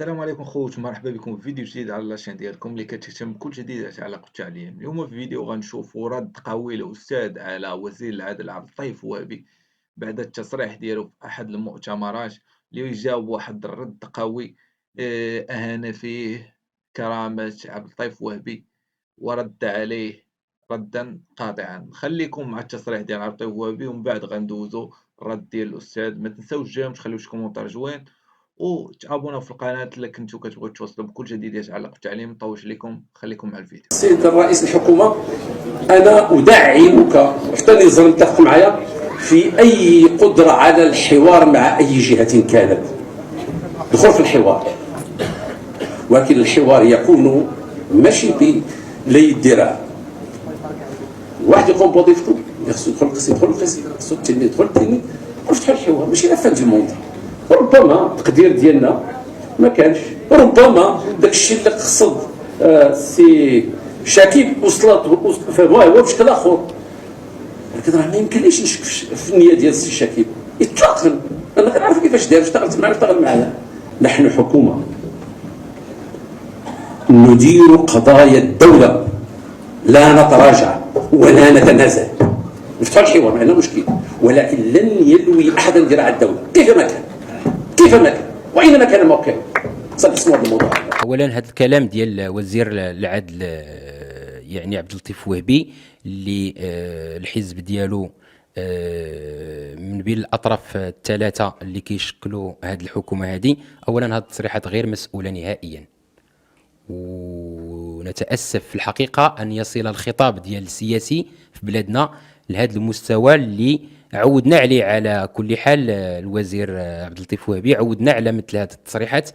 السلام عليكم خوت، مرحبا بكم في فيديو جديد على لاشين ديالكم اللي كتهتم بكل جديد يتعلق بالتعليم. اليوم في فيديو غنشوفوا رد قوي الأستاذ على وزير العدل عبد اللطيف وهبي بعد التصريح ديالو في أحد المؤتمرات اللي جاوب واحد الرد قوي. أهان فيه كرامة عبد اللطيف وهبي ورد عليه ردا قاطعا. نخليكم مع التصريح ديال عبد اللطيف وهبي ومن بعد غندوزو الرد ديال الأستاذ. ما تنساوش جيم تخليو شي كومونتير زوين وتابوناو في القناة إلا كنتو كتبغيو توصلوا بكل جديد يتعلق بالتعليم. مطولش عليكم، خليكم مع الفيديو. سيد الرئيس الحكومة، أنا أدعمك حتى نظام متفق معايا في أي قدرة على الحوار مع أي جهة كانت، دخول في الحوار، ولكن الحوار يكون ماشي بلي الدراع. واحد يقوم بوظيفته، خصو يدخل القسم، يدخل القسم، خصو التلميذ يدخل التلميذ، ونفتحوا الحوار ماشي لافان دو موند. ربما التقدير ديالنا ما كانش، ربما داك الشيء اللي قصد سي شكيب وصلت فهموه هو بشكل اخر، ولكن راه ما يمكنليش نشك في النيه ديال السي شكيب اطلاقا. انا كنعرف كيفاش داير، اشتغل معنا. نحن حكومه ندير قضايا الدوله، لا نتراجع ولا نتنازل. نفتح الحوار ما عندنا مشكل، ولكن لن يلوي احدا ذراع الدوله كيفما كان واينما كان موقعه. سنسمع الموضوع. اولا هذا الكلام ديال وزير العدل يعني عبد اللطيف وهبي اللي الحزب ديالو من بين الاطراف الثلاثه اللي كيشكلوا هذه الحكومه هذه. اولا هذه التصريحات غير مسؤوله نهائيا، ونتاسف في الحقيقه ان يصل الخطاب ديال السياسي في بلادنا لهذا المستوى اللي عودنا عليه. على كل حال الوزير عبد اللطيف وهبي عودنا على مثل هذه التصريحات،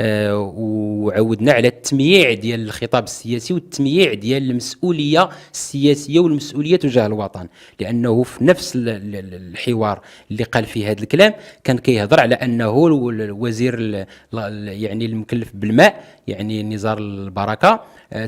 وعودنا على التمييع ديال الخطاب السياسي والتمييع ديال المسؤوليه السياسيه والمسؤوليه تجاه الوطن، لانه في نفس الحوار اللي قال فيه هذا الكلام كان كيهضر على انه الوزير يعني المكلف بالماء يعني نزار البركه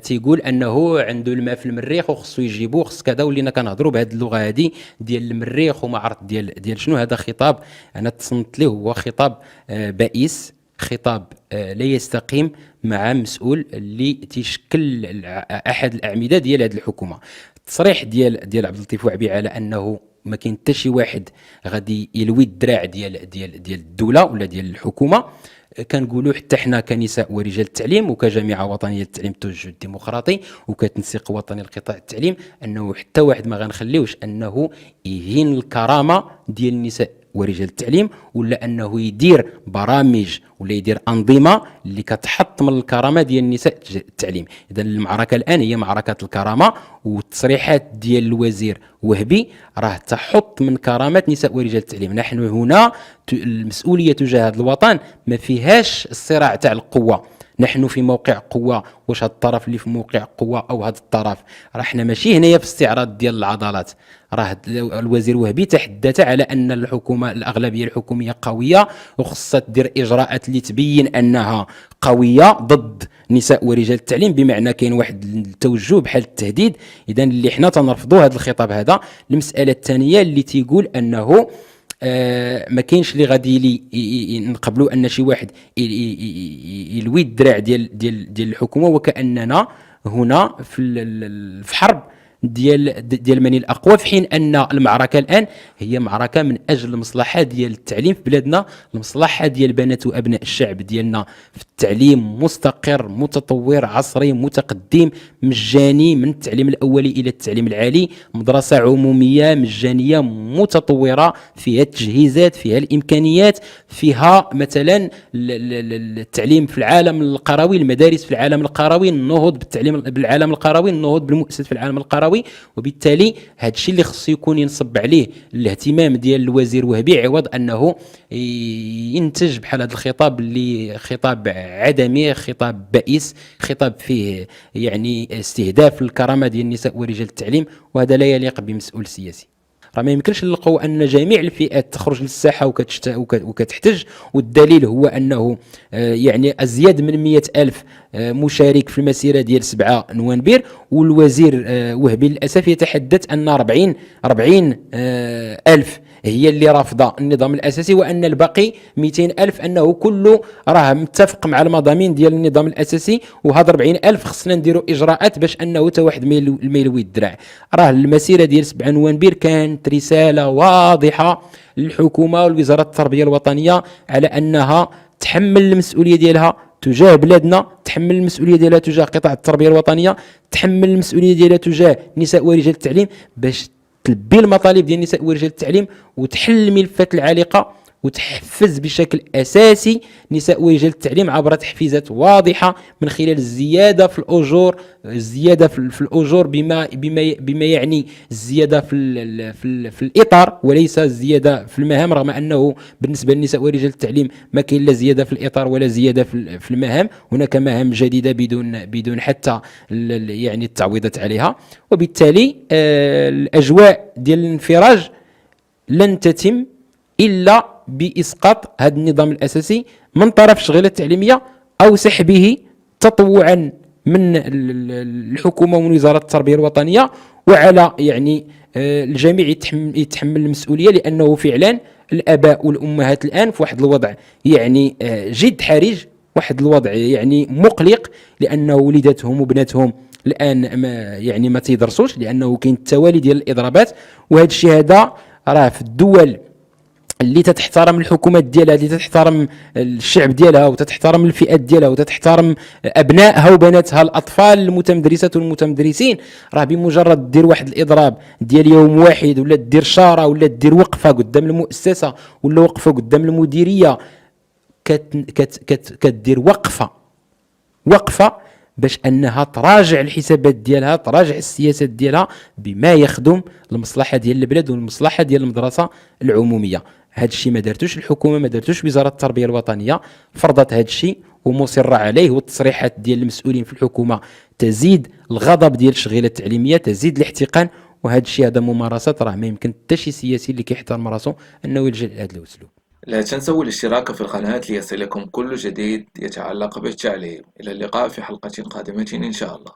تيقول انه عنده الماء في المريخ وخصو يجيبوه خص كذا، ولينا كنهضروا بهذه اللغه هذه ديال المريخ وما عرفت ديال شنو. هذا خطاب انا تصنت له هو خطاب بائس، خطاب لا يستقيم مع مسؤول اللي تيشكل احد الاعمده ديال هذه الحكومه. التصريح ديال عبد اللطيف وهبي على انه ما كاين حتى شي واحد غادي يلوي الدراع ديال الدوله ولا ديال الحكومه. كنقولوا حتى حنا كنساء ورجال التعليم وكجامعه وطنيه للتعليم التوجه الديمقراطي وكتنسيق وطني لقطاع التعليم انه حتى واحد ما غنخليوش انه يهين الكرامه ديال النساء ورجال التعليم، ولا انه يدير برامج ولا يدير انظمه اللي كتحطم الكرامه ديال النساء التعليم. اذا المعركه الان هي معركه الكرامه، والتصريحات ديال الوزير وهبي راه تحط من كرامه نساء ورجال التعليم. نحن هنا المسؤوليه تجاه هذا الوطن ما فيهاش الصراع تاع القوه. نحن في موقع قوه، واش هذا الطرف اللي في موقع قوه او هذا الطرف، راه حنا ماشي هنايا في استعراض ديال العضلات. راه الوزير وهبي تحدث على ان الحكومه الاغلبيه الحكوميه قويه وخصها دير اجراءات اللي تبين انها قويه ضد نساء ورجال التعليم، بمعنى كاين واحد التوجه بحال التهديد. اذا اللي حنا تنرفضوا هذا الخطاب هذا. المساله الثانيه اللي تيقول انه ما كاينش اللي غادي نقبلوا ان شي واحد يلوي الدراع ديال الحكومه، وكاننا هنا في حرب ديال من الاقوى، في حين ان المعركه الان هي معركه من اجل المصلحه ديال التعليم في بلادنا، المصلحه ديال بنات وابناء الشعب ديالنا في التعليم مستقر متطور عصري متقدم مجاني من التعليم الاولي الى التعليم العالي، مدرسه عموميه مجانيه متطوره فيها التجهيزات فيها الامكانيات، فيها مثلا التعليم في العالم القروي، المدارس في العالم القروي، النهوض بالتعليم بالعالم القروي، النهوض بالمؤسسات في العالم القروي. وبالتالي هذا الشيء اللي خصو يكون ينصب عليه الاهتمام ديال الوزير وهبي، عوض انه ينتج بحال هذا الخطاب اللي خطاب عدمي، خطاب بائس، خطاب فيه يعني استهداف الكرامه ديال النساء ورجال التعليم، وهذا لا يليق بمسؤول سياسي. راه ما يمكنش نلقاو ان جميع الفئات تخرج للساحه وكتحتج، والدليل هو انه يعني ازيد من 100,000 مشارك في المسيره ديال 7 نوفمبر، والوزير وهبي للاسف يتحدث ان 40 ألف هي اللي رافضه النظام الاساسي، وان الباقي 200 الف انه كله راه متفق مع المضامين ديال النظام الاساسي، وهاد 40 الف خصنا نديروا اجراءات باش انه حتى واحد ما يلوي الدراع. راه المسيره ديال 7 نوفمبر كانت رساله واضحه للحكومه ولوزاره التربيه الوطنيه على انها تحمل المسؤوليه ديالها تجاه بلادنا، تحمل المسؤوليه ديالها تجاه قطاع التربيه الوطنيه، تحمل المسؤوليه ديالها تجاه نساء ورجال التعليم، باش تلبي المطالب ديال النساء ورجال التعليم وتحل الملفات العالقه وتحفز بشكل اساسي نساء ورجال التعليم عبر تحفيزات واضحه من خلال الزياده في الاجور، الزياده في الاجور بما يعني الزياده في الاطار وليس الزياده في المهام، رغم انه بالنسبه للنساء ورجال التعليم ما كاين لا زياده في الاطار ولا زياده في المهام، هناك مهام جديده بدون حتى يعني التعويضات عليها. وبالتالي الاجواء ديال الانفراج لن تتم الا باسقاط هذا النظام الاساسي من طرف الشغيله التعليميه او سحبه تطوعا من الحكومه ومن وزاره التربيه الوطنيه، وعلى يعني الجميع يتحمل المسؤوليه، لانه فعلا الاباء والامهات الان في واحد الوضع يعني جد حرج، واحد الوضع يعني مقلق، لان وليداتهم وبناتهم الان ما تيدرسوش، لانه كاين التوالي ديال الاضرابات. وهذا الشيء هذا راه في الدول اللي تتحترم الحكومات ديالها، اللي تتحترم الشعب ديالها وتتحترم الفئات ديالها وتتحترم ابنائها وبناتها الاطفال المتمدرسات والمتمدرسين، راه بمجرد دير واحد الاضراب ديال يوم واحد، ولا دير شاره، ولا دير وقفه قدام المؤسسه، ولا وقفه قدام المديريه، كتدير وقفه باش انها تراجع الحسابات ديالها، تراجع السياسات ديالها بما يخدم المصلحه ديال البلاد والمصلحه ديال المدرسه العموميه. هذا الشيء ما دارتوش الحكومه، ما دارتوش وزاره التربيه الوطنيه، فرضت هذا الشيء ومصره عليه، والتصريحات ديال المسؤولين في الحكومه تزيد الغضب ديال الشغيله التعليميه، تزيد الاحتقان. وهذا الشيء هذا ممارسات راه ما يمكن حتى شي سياسي اللي كيحترم راسو انه يلجا لهذا الاسلوب. لا تنسوا الاشتراك في القناة ليصلكم كل جديد يتعلق بالتعليم. إلى اللقاء في حلقة قادمة إن شاء الله.